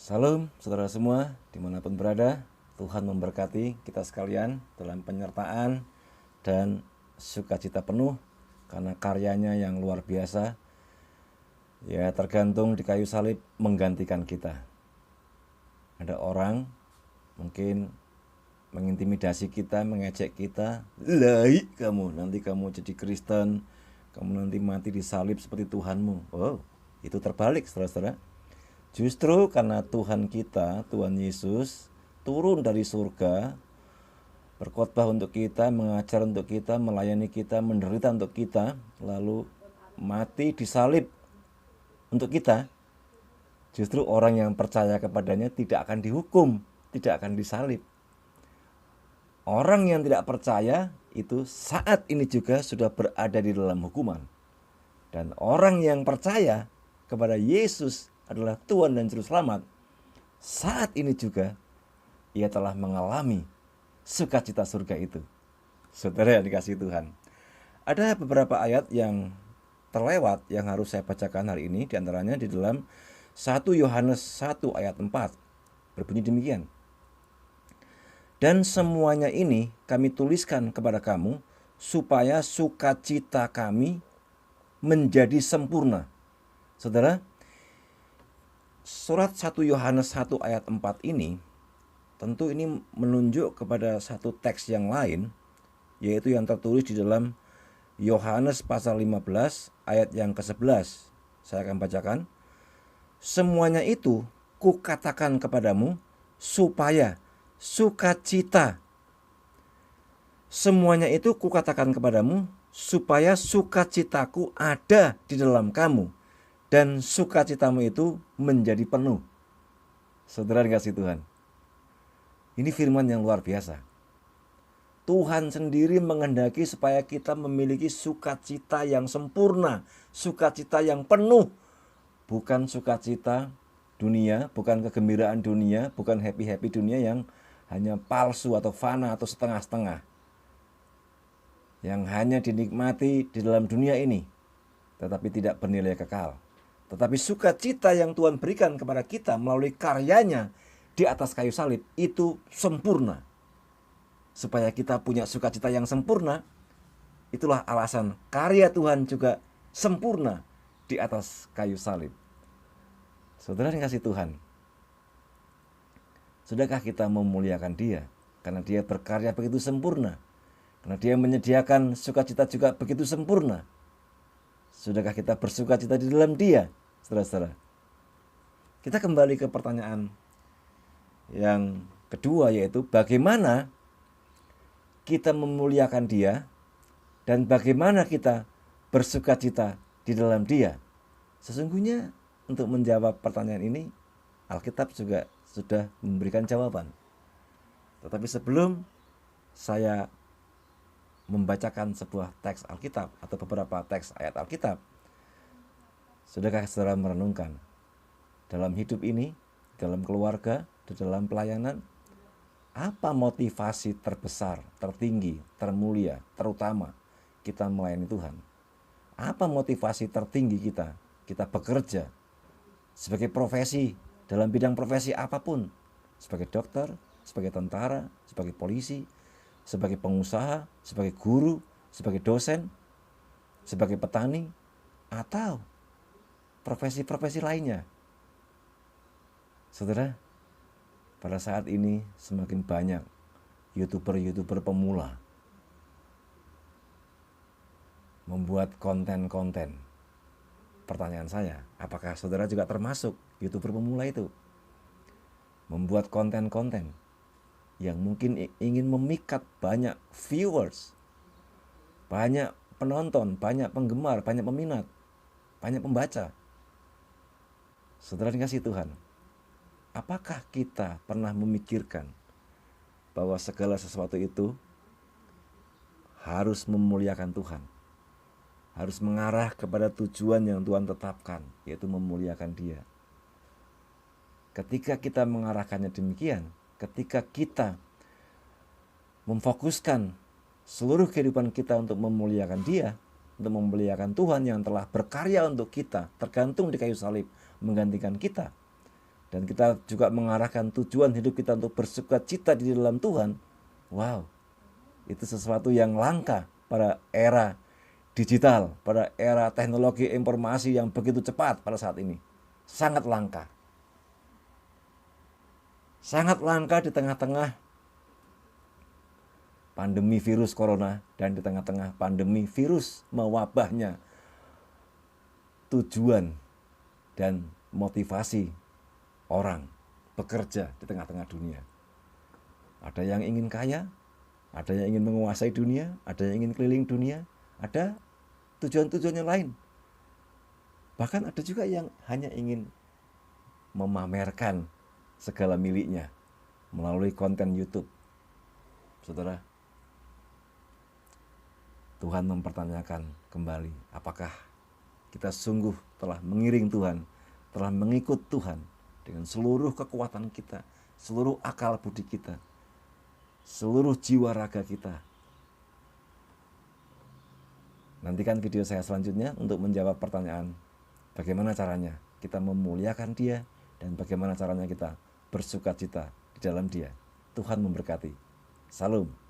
Salam saudara semua dimanapun berada. Tuhan memberkati kita sekalian dalam penyertaan dan sukacita penuh karena karyanya yang luar biasa. Ya, tergantung di kayu salib menggantikan kita. Ada orang mungkin mengintimidasi kita, mengejek kita. Lai kamu, nanti kamu jadi Kristen, kamu nanti mati disalib seperti Tuhanmu. Oh, itu terbalik saudara-saudara. Justru karena Tuhan kita, Tuhan Yesus, turun dari surga, berkhotbah untuk kita, mengajar untuk kita, melayani kita, menderita untuk kita, lalu mati disalib untuk kita. Justru orang yang percaya kepadanya tidak akan dihukum, tidak akan disalib. Orang yang tidak percaya itu saat ini juga sudah berada di dalam hukuman. Dan orang yang percaya kepada Yesus adalah Tuhan dan Juru Selamat, saat ini juga ia telah mengalami sukacita surga itu. Saudara yang dikasihi Tuhan, ada beberapa ayat yang terlewat yang harus saya bacakan hari ini, diantaranya di dalam 1 Yohanes 1 ayat 4 berbunyi demikian. Dan semuanya ini kami tuliskan kepada kamu supaya sukacita kami menjadi sempurna. Saudara, surat 1 Yohanes 1 ayat 4 ini tentu ini menunjuk kepada satu teks yang lain, yaitu yang tertulis di dalam Yohanes pasal 15 ayat yang ke-11. Saya akan bacakan. Semuanya itu kukatakan kepadamu supaya sukacita. Semuanya itu kukatakan kepadamu supaya sukacitaku ada di dalam kamu dan sukacitamu itu menjadi penuh. Saudara dikasihi Tuhan, ini firman yang luar biasa. Tuhan sendiri menghendaki supaya kita memiliki sukacita yang sempurna, sukacita yang penuh. Bukan sukacita dunia, bukan kegembiraan dunia, bukan happy-happy dunia yang hanya palsu atau fana atau setengah-setengah. Yang hanya dinikmati di dalam dunia ini, tetapi tidak bernilai kekal. Tetapi sukacita yang Tuhan berikan kepada kita melalui karyanya di atas kayu salib itu sempurna. Supaya kita punya sukacita yang sempurna, itulah alasan karya Tuhan juga sempurna di atas kayu salib. Saudara yang kasih Tuhan, sudahkah kita memuliakan Dia? Karena Dia berkarya begitu sempurna. Karena Dia menyediakan sukacita juga begitu sempurna. Sudahkah kita bersukacita di dalam Dia? Saudara-saudara, kita kembali ke pertanyaan yang kedua, yaitu bagaimana kita memuliakan Dia dan bagaimana kita bersukacita di dalam Dia. Sesungguhnya untuk menjawab pertanyaan ini, Alkitab juga sudah memberikan jawaban. Tetapi sebelum saya membacakan sebuah teks Alkitab atau beberapa teks ayat Alkitab, sudahkah saudara merenungkan dalam hidup ini, dalam keluarga, di dalam pelayanan, apa motivasi terbesar, tertinggi, termulia, terutama kita melayani Tuhan? Apa motivasi tertinggi kita? Kita bekerja sebagai profesi, dalam bidang profesi apapun, sebagai dokter, sebagai tentara, sebagai polisi, sebagai pengusaha, sebagai guru, sebagai dosen, sebagai petani, atau profesi-profesi lainnya. Saudara, pada saat ini semakin banyak YouTuber-YouTuber pemula membuat konten-konten. Pertanyaan saya, apakah saudara juga termasuk YouTuber pemula itu? Membuat konten-konten yang mungkin ingin memikat banyak viewers, banyak penonton, banyak penggemar, banyak peminat, banyak pembaca. Saudara dikasihi Tuhan, apakah kita pernah memikirkan bahwa segala sesuatu itu harus memuliakan Tuhan, harus mengarah kepada tujuan yang Tuhan tetapkan, yaitu memuliakan Dia? Ketika kita mengarahkannya demikian, ketika kita memfokuskan seluruh kehidupan kita untuk memuliakan Dia, untuk memuliakan Tuhan yang telah berkarya untuk kita, tergantung di kayu salib, menggantikan kita, dan kita juga mengarahkan tujuan hidup kita untuk bersuka cita di dalam Tuhan, wow, itu sesuatu yang langka pada era digital, pada era teknologi informasi yang begitu cepat pada saat ini. Sangat langka. Sangat langka di tengah-tengah pandemi virus corona dan di tengah-tengah pandemi virus mewabahnya tujuan dan motivasi orang bekerja di tengah-tengah dunia. Ada yang ingin kaya, ada yang ingin menguasai dunia, ada yang ingin keliling dunia, ada tujuan-tujuan yang lain. Bahkan ada juga yang hanya ingin memamerkan segala miliknya melalui konten YouTube. Saudara, Tuhan mempertanyakan kembali, apakah kita sungguh telah mengiring Tuhan, telah mengikut Tuhan dengan seluruh kekuatan kita, seluruh akal budi kita, seluruh jiwa raga kita. Nantikan video saya selanjutnya untuk menjawab pertanyaan bagaimana caranya kita memuliakan Dia dan bagaimana caranya kita bersuka cita di dalam Dia. Tuhan memberkati. Salam.